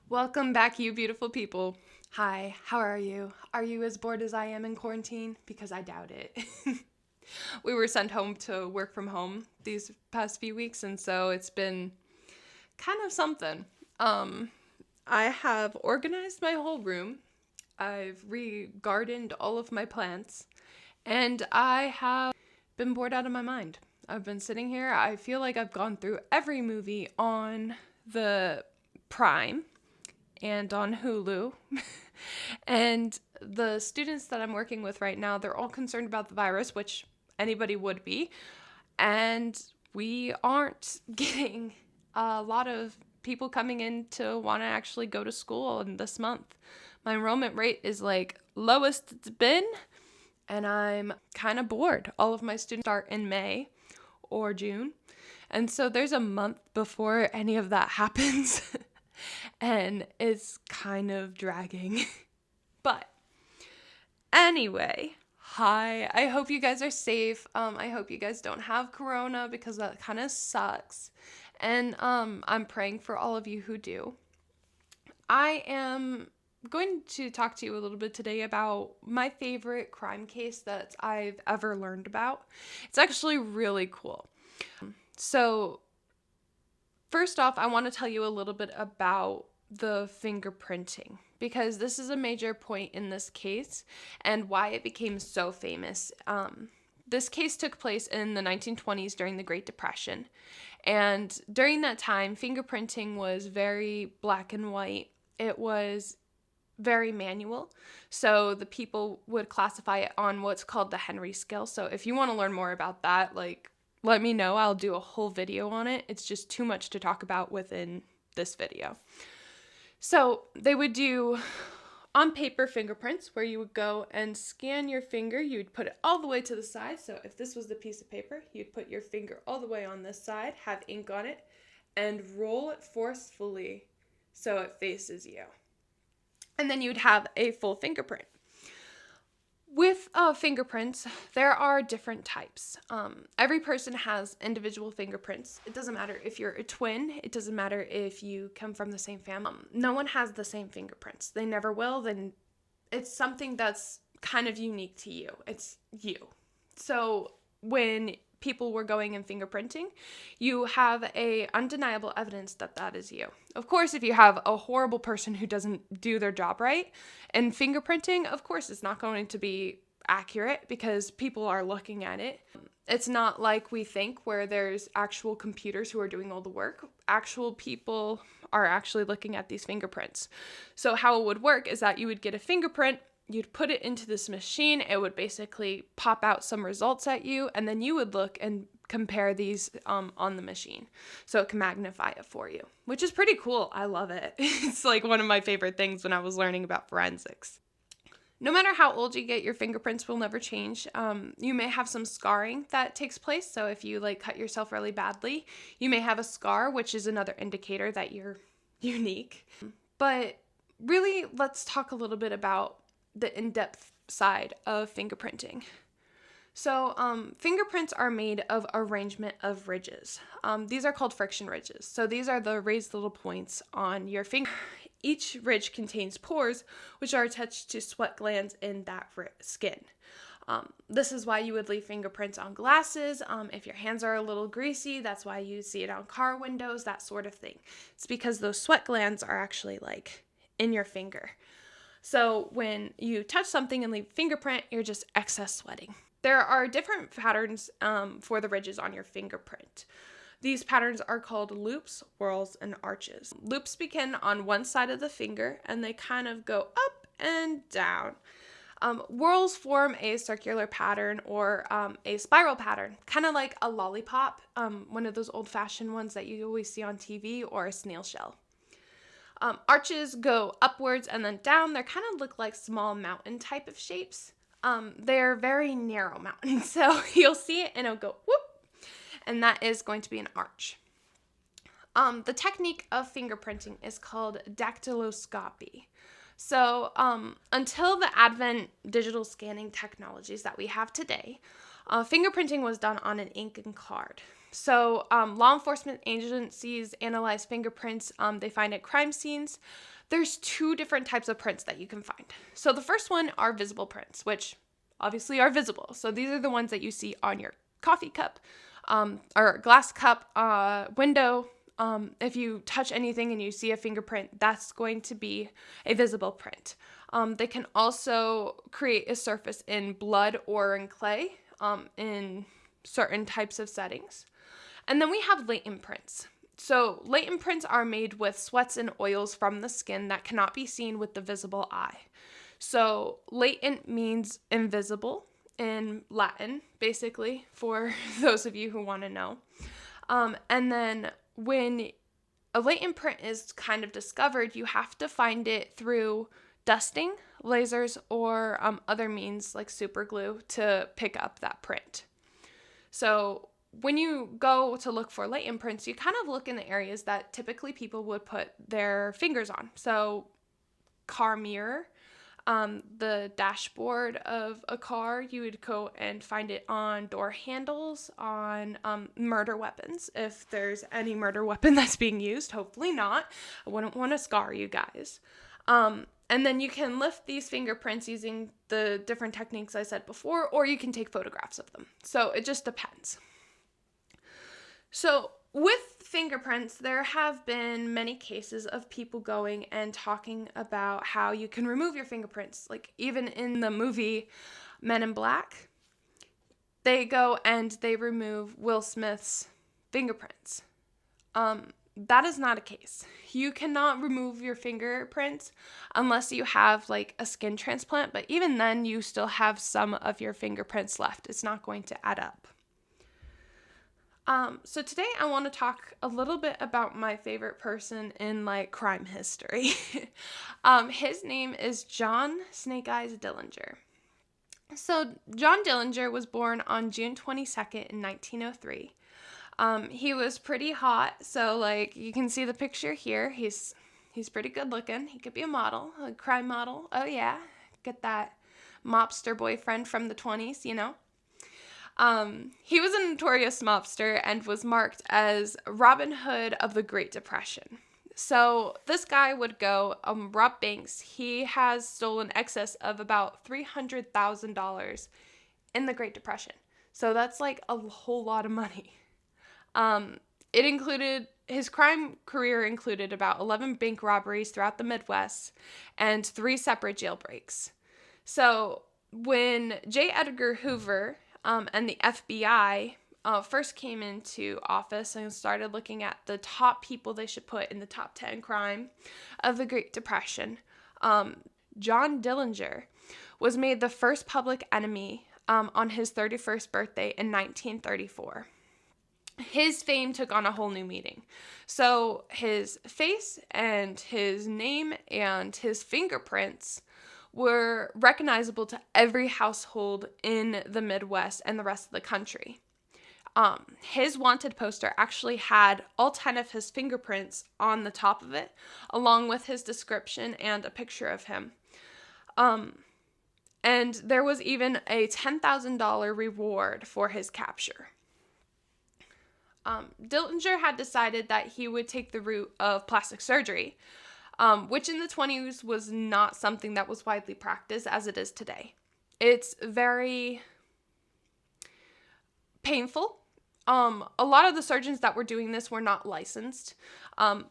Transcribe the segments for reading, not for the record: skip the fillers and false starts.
Welcome back, you beautiful people. Hi, how are you? Are you as bored as I am in quarantine? Because I doubt it. We were sent home to work from home these past few weeks, and so it's been kind of something. Um, I have organized my whole room. I've re-gardened all of my plants, and I have been bored out of my mind. I've been sitting here. I feel like I've gone through every movie on the Prime and on Hulu. And the students that I'm working with right now, they're all concerned about the virus, which anybody would be. And we aren't getting a lot of people coming in to want to actually go to school in this month. My enrollment rate is like lowest it's been, and I'm kind of bored. All of my students start in May or June. And so there's a month before any of that happens. And it's kind of dragging. But anyway, hi. I hope you guys are safe. I hope you guys don't have corona because that kind of sucks. And I'm praying for all of you who do. I am going to talk to you a little bit today about my favorite crime case that I've ever learned about. It's actually really cool. So, first off, I want to tell you a little bit about the fingerprinting because this is a major point in this case and why it became so famous. This case took place in the 1920s during the Great Depression, and during that time, fingerprinting was very black and white. It was very manual, so the people would classify it on what's called the Henry scale. So if you want to learn more about that, let me know. I'll do a whole video on it. It's just too much to talk about within this video. So they would do on paper fingerprints where you would go and scan your finger. You would put it all the way to the side. So if this was the piece of paper, you'd put your finger all the way on this side, have ink on it, and roll it forcefully so it faces you. And then you'd have a full fingerprint. With fingerprints, there are different types. Every person has individual fingerprints. It doesn't matter if you're a twin. It doesn't matter if you come from the same family. No one has the same fingerprints. They never will. Then it's something that's kind of unique to you. It's you. So when people were going and fingerprinting, you have a undeniable evidence that that is you. Of course, if you have a horrible person who doesn't do their job right, and fingerprinting, of course, it's not going to be accurate because people are looking at it. It's not like we think where there's actual computers who are doing all the work. Actual people are actually looking at these fingerprints. So how it would work is that you would get a fingerprint, you'd put it into this machine, it would basically pop out some results at you, and then you would look and compare these on the machine. So it can magnify it for you, which is pretty cool. I love it. It's like one of my favorite things when I was learning about forensics. No matter how old you get, your fingerprints will never change. You may have some scarring that takes place. So if you cut yourself really badly, you may have a scar, which is another indicator that you're unique. But really, let's talk a little bit about the in-depth side of fingerprinting. So fingerprints are made of arrangement of ridges. These are called friction ridges. So these are the raised little points on your finger. Each ridge contains pores, which are attached to sweat glands in that skin. This is why you would leave fingerprints on glasses. If your hands are a little greasy, that's why you see it on car windows, that sort of thing. It's because those sweat glands are actually in your finger. So when you touch something and leave a fingerprint, you're just excess sweating. There are different patterns for the ridges on your fingerprint. These patterns are called loops, whorls, and arches. Loops begin on one side of the finger and they kind of go up and down. Whorls form a circular pattern or a spiral pattern, kind of like a lollipop, one of those old-fashioned ones that you always see on TV, or a snail shell. Arches go upwards and then down. They kind of look like small mountain type of shapes. They're very narrow mountains, so you'll see it and it'll go whoop, and that is going to be an arch. The technique of fingerprinting is called dactyloscopy. So until the advent digital scanning technologies that we have today, fingerprinting was done on an ink and card. So law enforcement agencies analyze fingerprints they find at crime scenes. There's two different types of prints that you can find. So the first one are visible prints, which obviously are visible. So these are the ones that you see on your coffee cup or glass cup window. If you touch anything and you see a fingerprint, that's going to be a visible print. They can also create a surface in blood or in clay in certain types of settings. And then we have latent prints. So latent prints are made with sweats and oils from the skin that cannot be seen with the visible eye. So latent means invisible in Latin, basically, for those of you who want to know. And then when a latent print is kind of discovered, you have to find it through dusting, lasers, or other means like super glue to pick up that print. So when you go to look for latent prints, you kind of look in the areas that typically people would put their fingers on. So car mirror, the dashboard of a car, you would go and find it on door handles, on murder weapons, if there's any murder weapon that's being used. Hopefully not. I wouldn't want to scar you guys. And then you can lift these fingerprints using the different techniques I said before, or you can take photographs of them. So it just depends. So with fingerprints, there have been many cases of people going and talking about how you can remove your fingerprints. Like even in the movie Men in Black, they go and they remove Will Smith's fingerprints. That is not a case. You cannot remove your fingerprints unless you have like a skin transplant, but even then you still have some of your fingerprints left. It's not going to add up. So today I want to talk a little bit about my favorite person in like crime history. His name is John Snake Eyes Dillinger. So John Dillinger was born on June 22nd in 1903. He was pretty hot, so like you can see the picture here. He's pretty good looking. He could be a model, a crime model. Oh yeah, get that mobster boyfriend from the 20s, you know. He was a notorious mobster and was marked as Robin Hood of the Great Depression. So this guy would go rob banks. He has stolen excess of about $300,000 in the Great Depression. So that's like a whole lot of money. His crime career included about 11 bank robberies throughout the Midwest and 3 separate jailbreaks. So when J. Edgar Hoover and the FBI first came into office and started looking at the top people they should put in the top 10 crime of the Great Depression, John Dillinger was made the first public enemy on his 31st birthday in 1934. His fame took on a whole new meaning. So his face and his name and his fingerprints were recognizable to every household in the Midwest and the rest of the country. His wanted poster actually had all 10 of his fingerprints on the top of it, along with his description and a picture of him. And there was even a $10,000 reward for his capture. Dillinger had decided that he would take the route of plastic surgery, which in the 20s was not something that was widely practiced as it is today. It's very painful. A lot of the surgeons that were doing this were not licensed.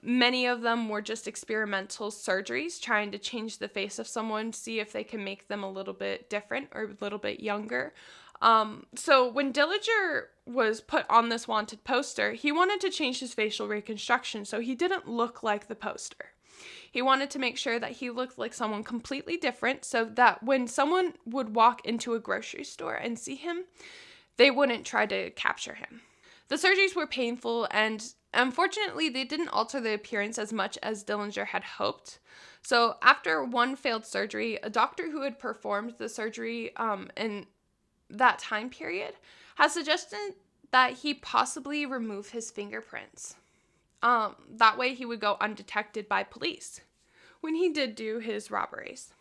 Many of them were just experimental surgeries, trying to change the face of someone, see if they can make them a little bit different or a little bit younger. So when Dillinger was put on this wanted poster, he wanted to change his facial reconstruction so he didn't look like the poster. He wanted to make sure that he looked like someone completely different so that when someone would walk into a grocery store and see him, they wouldn't try to capture him. The surgeries were painful, and unfortunately, they didn't alter the appearance as much as Dillinger had hoped. So after one failed surgery, a doctor who had performed the surgery in that time period has suggested that he possibly remove his fingerprints. That way he would go undetected by police when he did do his robberies.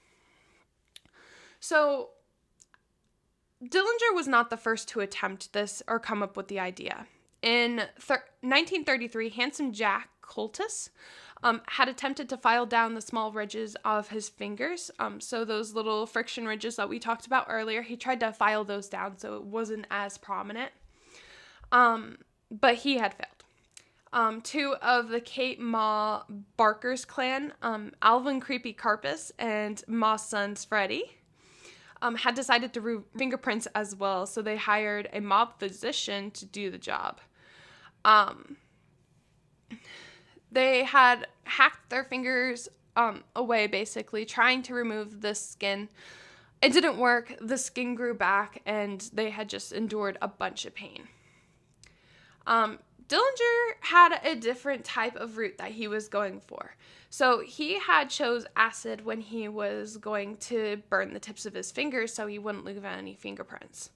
So Dillinger was not the first to attempt this or come up with the idea. In 1933, handsome Jack Coltis had attempted to file down the small ridges of his fingers. So those little friction ridges that we talked about earlier, he tried to file those down so it wasn't as prominent. But he had failed. Two of the Kate Ma Barker's clan, Alvin Creepy Carpus and Ma's sons Freddie, had decided to remove fingerprints as well, so they hired a mob physician to do the job. They had hacked their fingers away, basically, trying to remove the skin. It didn't work. The skin grew back, and they had just endured a bunch of pain. Dillinger had a different type of route that he was going for. So he had chose acid when he was going to burn the tips of his fingers so he wouldn't leave any fingerprints.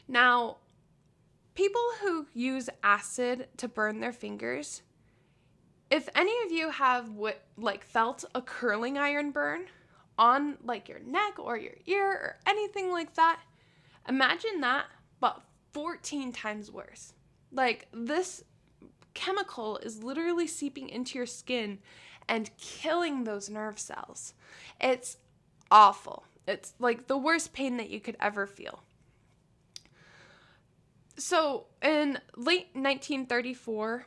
Now, people who use acid to burn their fingers, if any of you have felt a curling iron burn on like your neck or your ear or anything like that, imagine that, but 14 times worse. Like, this chemical is literally seeping into your skin and killing those nerve cells. It's awful. It's like the worst pain that you could ever feel. So in late 1934,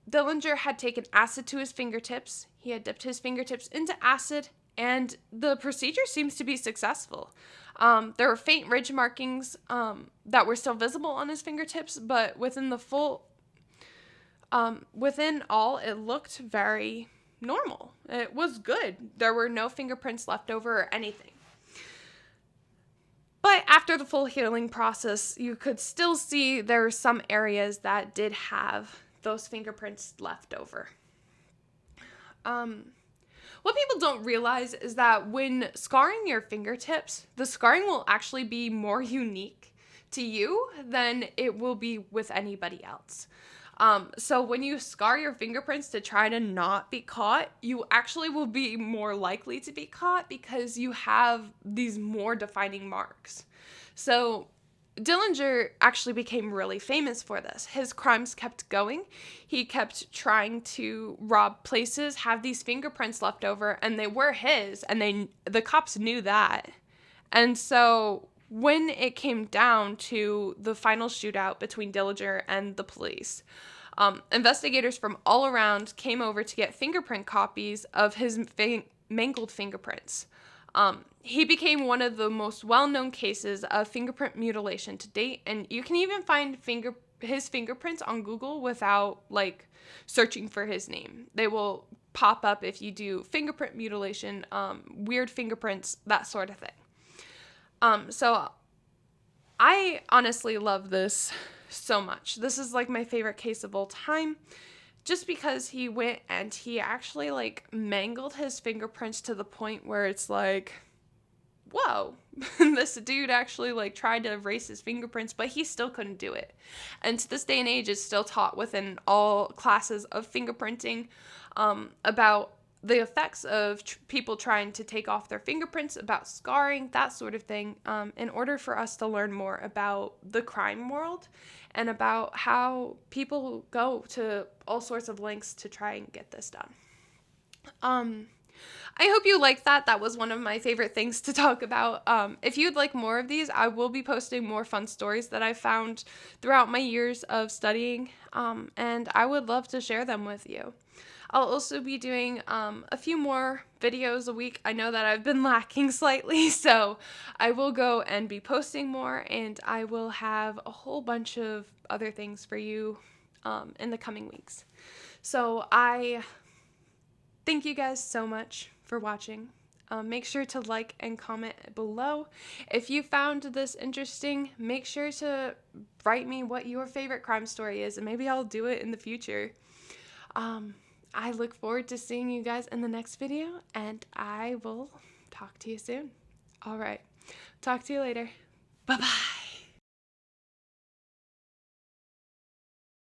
Dillinger had taken acid to his fingertips. He had dipped his fingertips into acid, and the procedure seems to be successful. There were faint ridge markings that were still visible on his fingertips, but within all, it looked very normal. It was good. There were no fingerprints left over or anything. But after the full healing process, you could still see there were some areas that did have those fingerprints left over. What people don't realize is that when scarring your fingertips, the scarring will actually be more unique to you than it will be with anybody else. So when you scar your fingerprints to try to not be caught, you actually will be more likely to be caught because you have these more defining marks. So Dillinger actually became really famous for this. His crimes kept going. He kept trying to rob places, have these fingerprints left over, and they were his, and the cops knew that. And so when it came down to the final shootout between Dillinger and the police, investigators from all around came over to get fingerprint copies of his mangled fingerprints. He became one of the most well-known cases of fingerprint mutilation to date, and you can even find his fingerprints on Google without searching for his name. They will pop up if you do fingerprint mutilation, weird fingerprints, that sort of thing. So I honestly love this so much. This is my favorite case of all time, just because he went and he actually mangled his fingerprints to the point where it's whoa, this dude actually tried to erase his fingerprints, but he still couldn't do it. And to this day and age, it's still taught within all classes of fingerprinting about the effects of people trying to take off their fingerprints, about scarring, that sort of thing, in order for us to learn more about the crime world and about how people go to all sorts of lengths to try and get this done. I hope you liked that. That was one of my favorite things to talk about. If you'd like more of these, I will be posting more fun stories that I found throughout my years of studying, and I would love to share them with you. I'll also be doing a few more videos a week. I know that I've been lacking slightly, so I will go and be posting more, and I will have a whole bunch of other things for you in the coming weeks. So I thank you guys so much for watching. Make sure to like and comment below. If you found this interesting, make sure to write me what your favorite crime story is, and maybe I'll do it in the future. I look forward to seeing you guys in the next video, and I will talk to you soon. All right. Talk to you later. Bye-bye.